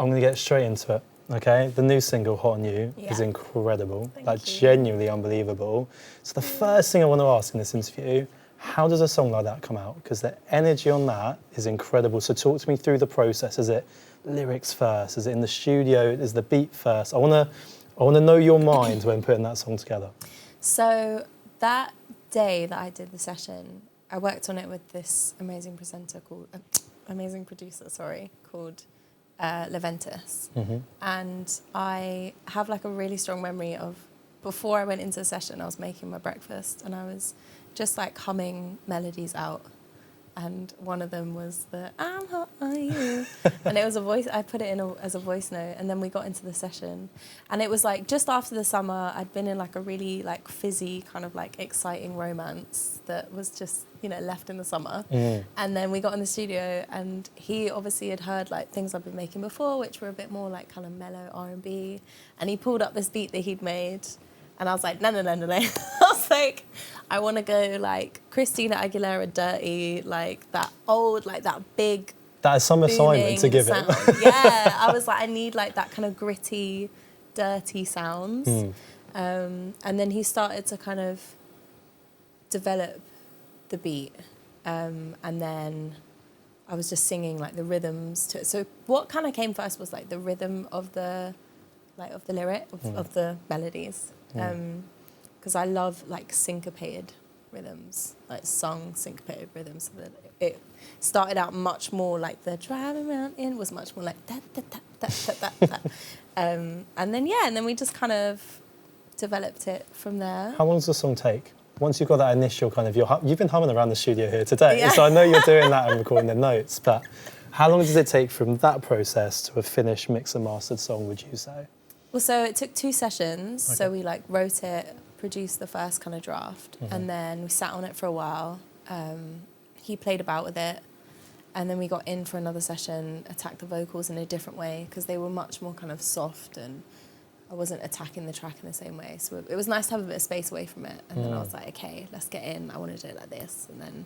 I'm going to get straight into it, okay? The new single, Hot on You, is incredible. Thank you. Genuinely unbelievable. So the first thing I want to ask in this interview, how does a song like that come out? Because the energy on that is incredible. So talk to me through the process. Is it lyrics first? Is it in the studio? Is the beat first? I want to know your mind when putting that song together. So that day that I did the session, I worked on it with this amazing producer called Leventus. Mm-hmm. And I have like a really strong memory of before I went into the session, I was making my breakfast and I was just like humming melodies out. And one of them was the I'm hot on you. And it was a voice, I put it in as a voice note, and then we got into the session. And it was like just after the summer, I'd been in like a really like fizzy kind of like exciting romance that was just, you know, left in the summer. Mm. And then we got in the studio and he obviously had heard like things I'd been making before, which were a bit more like kind of mellow R&B. And he pulled up this beat that he'd made. And I was like, no. I was like, I want to go like Christina Aguilera Dirty, like that old, like that big. That is some assignment to give sound. it. Yeah, I was like, I need like that kind of gritty, dirty sounds. And then he started to kind of develop the beat. And then I was just singing like the rhythms to it. So what kind of came first was like the rhythm of the lyric, of the melodies. Because I love like syncopated rhythms, like sung syncopated rhythms. So that it started out much more like the driving around in was much more like da da da da da da da. And then we just kind of developed it from there. How long does the song take? Once you've got that initial kind of, you've been humming around the studio here today, so I know you're doing that and recording the notes, but how long does it take from that process to a finished mix and mastered song, would you say? Well, so it took 2 sessions. Okay. So we like wrote it, produced the first kind of draft, and then we sat on it for a while. He played about with it, and then we got in for another session, attacked the vocals in a different way because they were much more kind of soft, and I wasn't attacking the track in the same way. So it was nice to have a bit of space away from it. And then I was like, okay, let's get in. I want to do it like this, and then.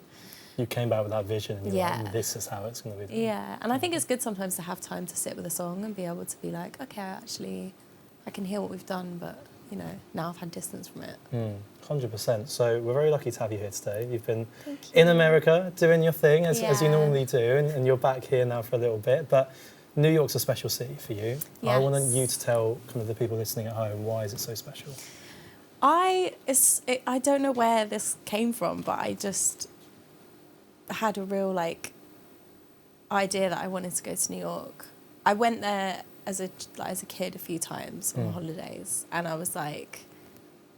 You came back with that vision and you're like, this is how it's going to be done. Yeah, and I think it's good sometimes to have time to sit with a song and be able to be like, okay, actually, I can hear what we've done, but, you know, now I've had distance from it. 100%. So we're very lucky to have you here today. You've been in America doing your thing, as you normally do, and you're back here now for a little bit. But New York's a special city for you. Yes. I want you to tell kind of the people listening at home, why is it so special? I don't know where this came from, but I just had a real, like, idea that I wanted to go to New York. I went there as a kid a few times on holidays, and I was like,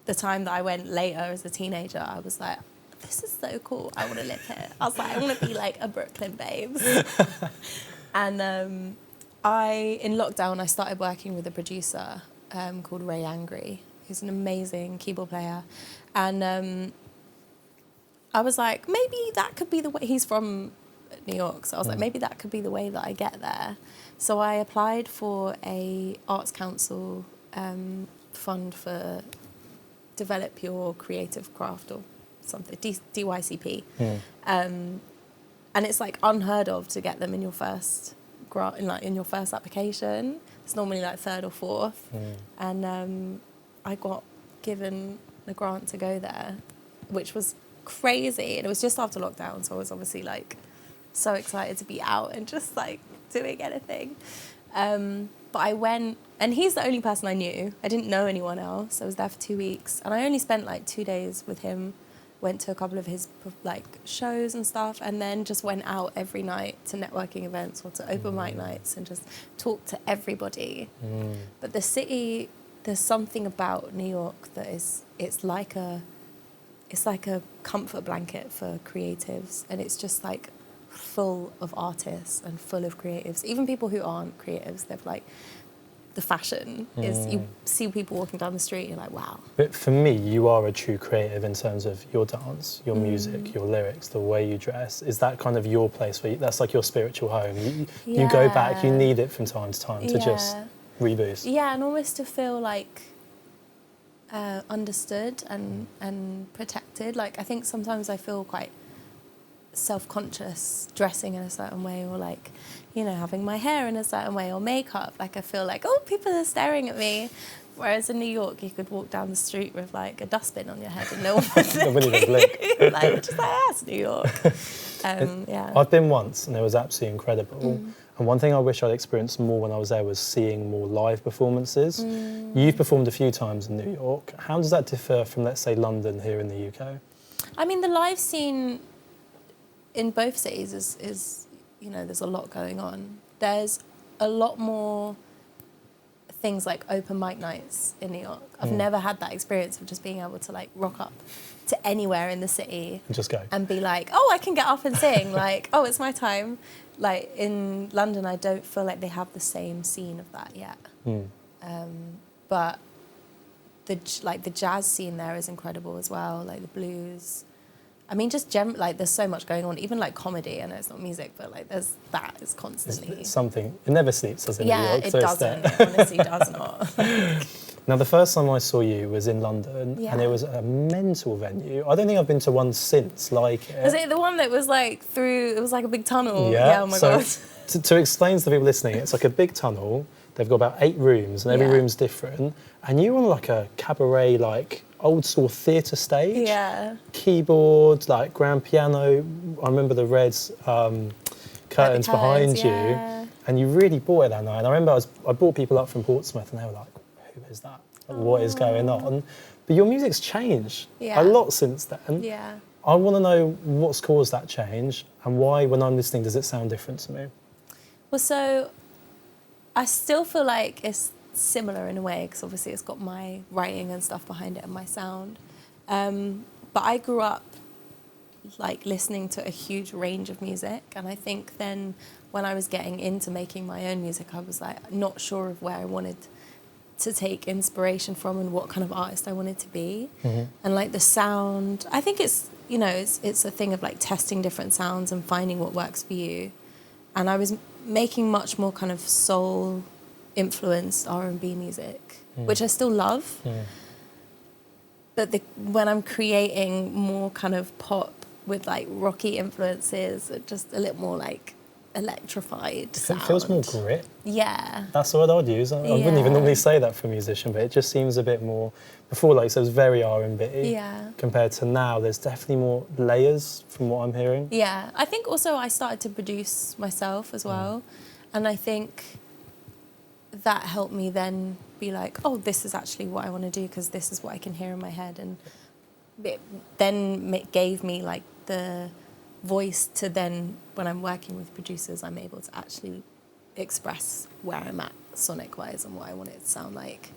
the time that I went later as a teenager, I was like, this is so cool, I want to live here. I was like, I want to be like a Brooklyn babes. And in lockdown I started working with a producer called Ray Angry, who's an amazing keyboard player, and I was like, maybe that could be the way. He's from New York, so I was like, maybe that could be the way that I get there. So I applied for a Arts Council fund for Develop Your Creative Craft or something, DYCP. And it's like unheard of to get them in your first in your first application. It's normally like 3rd or 4th. And I got given a grant to go there, which was crazy. And it was just after lockdown, so I was obviously like so excited to be out and just like doing anything. But I went, and he's the only person I knew. I didn't know anyone else. I was there for 2 weeks, and I only spent like 2 days with him. Went to a couple of his like shows and stuff, and then just went out every night to networking events or to open mic nights and just talked to everybody. But the city, there's something about New York that it's like a comfort blanket for creatives, and it's just like full of artists and full of creatives. Even people who aren't creatives, they've like, the fashion is, you see people walking down the street and you're like, wow. But for me, you are a true creative in terms of your dance, your music, your lyrics, the way you dress. Is that kind of your place where that's like your spiritual home? You go back, you need it from time to time to just reboost. Yeah, and almost to feel like understood and protected. Like, I think sometimes I feel quite self-conscious dressing in a certain way, or like, you know, having my hair in a certain way, or makeup. Like I feel like, oh, people are staring at me. Whereas in New York, you could walk down the street with like a dustbin on your head and no one would look at you. Like, just like, that's New York. Yeah. I've been once and it was absolutely incredible. And one thing I wish I'd experienced more when I was there was seeing more live performances. You've performed a few times in New York. How does that differ from, let's say, London here in the UK? I mean, the live scene in both cities is, you know, there's a lot going on. There's a lot more things like open mic nights in New York. I've never had that experience of just being able to like rock up to anywhere in the city And just go. and be like, oh, I can get up and sing. Like, oh, it's my time. Like in London, I don't feel like they have the same scene of that yet. But the jazz scene there is incredible as well. Like the blues. I mean, just like there's so much going on. Even like comedy. I know it's not music, but like that is constantly It's something. It never sleeps, does it? Yeah, New York, it so doesn't. It honestly does not. Now, the first time I saw you was in London, Yeah. and it was a mental venue. I don't think I've been to one since like it. Is it the one that was like through? It was like a big tunnel. Yeah. Oh my so god. to explain to the people listening, it's like a big tunnel. They've got about 8 rooms, and every Yeah. room's different. And you're on like a cabaret, like old school theatre stage. Yeah. Keyboard, like grand piano. I remember the red curtains behind yeah. you, and you really bought it that night. And I remember I brought people up from Portsmouth, and they were like, "Who is that? Like, what is going on?" But your music's changed Yeah. a lot since then. Yeah. I want to know what's caused that change and why, when I'm listening, does it sound different to me? Well, so I still feel like it's similar in a way because obviously it's got my writing and stuff behind it and my sound. But I grew up like listening to a huge range of music, and I think then when I was getting into making my own music, I was like not sure of where I wanted to take inspiration from and what kind of artist I wanted to be. And like the sound, I think it's, you know, it's a thing of like testing different sounds and finding what works for you. And I was making much more kind of soul influenced R&B music, which I still love. But when I'm creating more kind of pop with like rocky influences, just a little more like electrified sound. It feels more grit. Yeah. That's the word I'd use. I wouldn't even normally say that for a musician, but it just seems a bit more, before like so it was very R&B. Yeah. Compared to now, there's definitely more layers from what I'm hearing. Yeah. I think also I started to produce myself as well. And I think that helped me then be like, oh, this is actually what I want to do because this is what I can hear in my head. And it then gave me like the voice to then, when I'm working with producers, I'm able to actually express where I'm at sonic-wise and what I want it to sound like.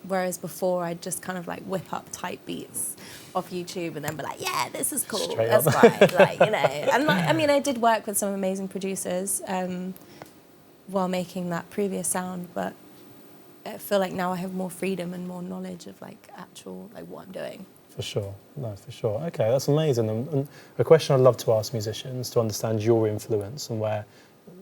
Whereas before, I'd just kind of like whip up type beats off YouTube and then be like, yeah, this is cool. Straight That's up. fine. Like, you know. And like, I mean, I did work with some amazing producers while making that previous sound, but I feel like now I have more freedom and more knowledge of like actual, like what I'm doing. For sure. No, for sure. Okay, that's amazing. And a question I'd love to ask musicians to understand your influence and where,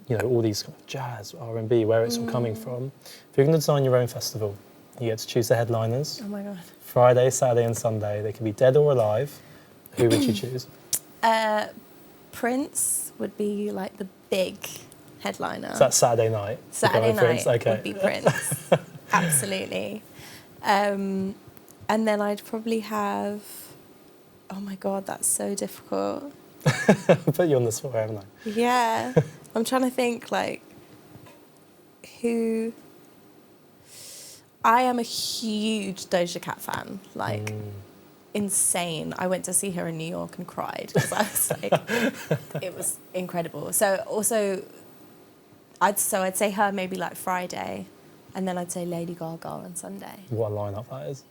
you know, all these kind of jazz, R&B, where it's all coming from. If you're going to design your own festival, you get to choose the headliners. Oh my God. Friday, Saturday and Sunday. They can be dead or alive. Who would you choose? Prince would be like the big headliner. So that's Saturday night. Saturday night Prince. Okay. would be Prince. Absolutely. And then I'd probably have, oh my God, that's so difficult. I put you on the spot, haven't I? Yeah. I'm trying to think like who. I am a huge Doja Cat fan, like insane. I went to see her in New York and cried because I was like, it was incredible. So also, I'd say her maybe like Friday, and then I'd say Lady Gaga on Sunday. What a lineup that is.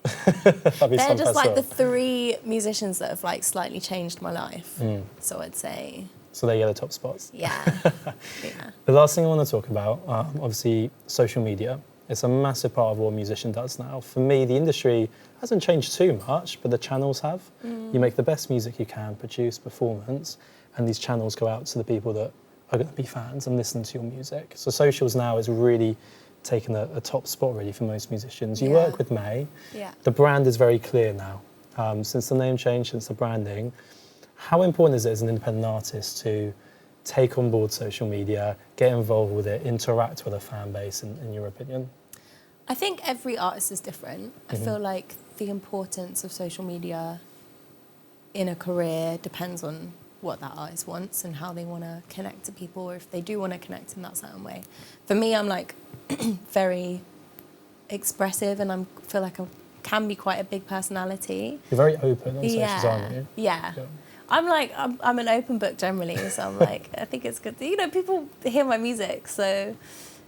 That'd be They're some just like the festival. 3 musicians that have like slightly changed my life. So I'd say, So they get the top spots. yeah, yeah. The last thing I want to talk about, obviously, social media. It's a massive part of what a musician does now. For me, the industry hasn't changed too much, but the channels have. You make the best music you can, produce, performance, and these channels go out to the people that are going to be fans and listen to your music. So socials now is really taken a top spot, really, for most musicians. You work with May. Yeah. The brand is very clear now. Since the name change, since the branding, How important is it as an independent artist to take on board social media, get involved with it, interact with a fan base, in your opinion? I think every artist is different. I feel like the importance of social media in a career depends on what that artist wants and how they want to connect to people, or if they do want to connect in that certain way. For me, I'm like very expressive, and I feel like I can be quite a big personality. You're very open on socials, aren't you? Yeah. I'm an open book generally, so I'm like, I think it's good. You know, people hear my music, so...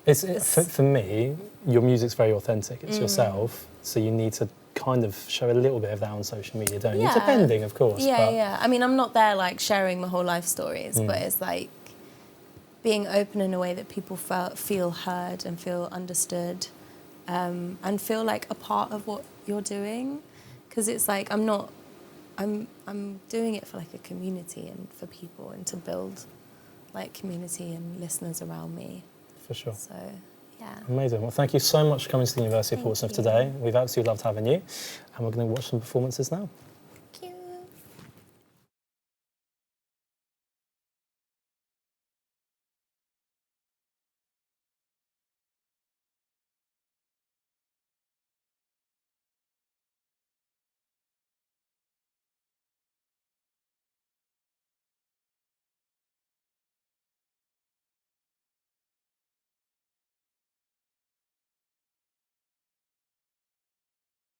For me, your music's very authentic. It's yourself, so you need to kind of show a little bit of that on social media, don't you? Depending, of course. Yeah. I mean, I'm not there like sharing my whole life stories, but it's like being open in a way that people feel heard and feel understood, and feel like a part of what you're doing. Because it's like I'm doing it for like a community and for people, and to build like community and listeners around me. For sure. So, yeah. Amazing. Well, thank you so much for coming to the University of Portsmouth today. We've absolutely loved having you. And we're going to watch some performances now.